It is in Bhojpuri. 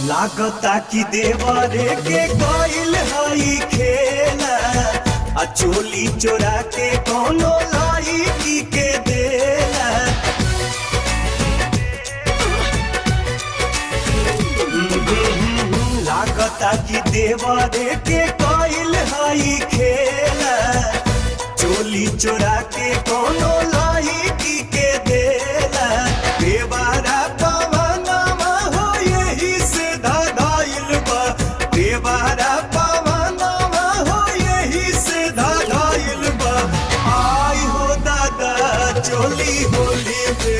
लागता कि देवरे के गइल हई खेला आ चोली चोरा के कोनो लड़की के देला। लागता कि देवरे के गइल हई खेला चोली चोरा के कोनो लड़की के देला। देवारा पवनमा हो यही से धधाइल बा, देवारा पवनमा हो यही से धधाइल बा। आई हो दादा चोली होली पे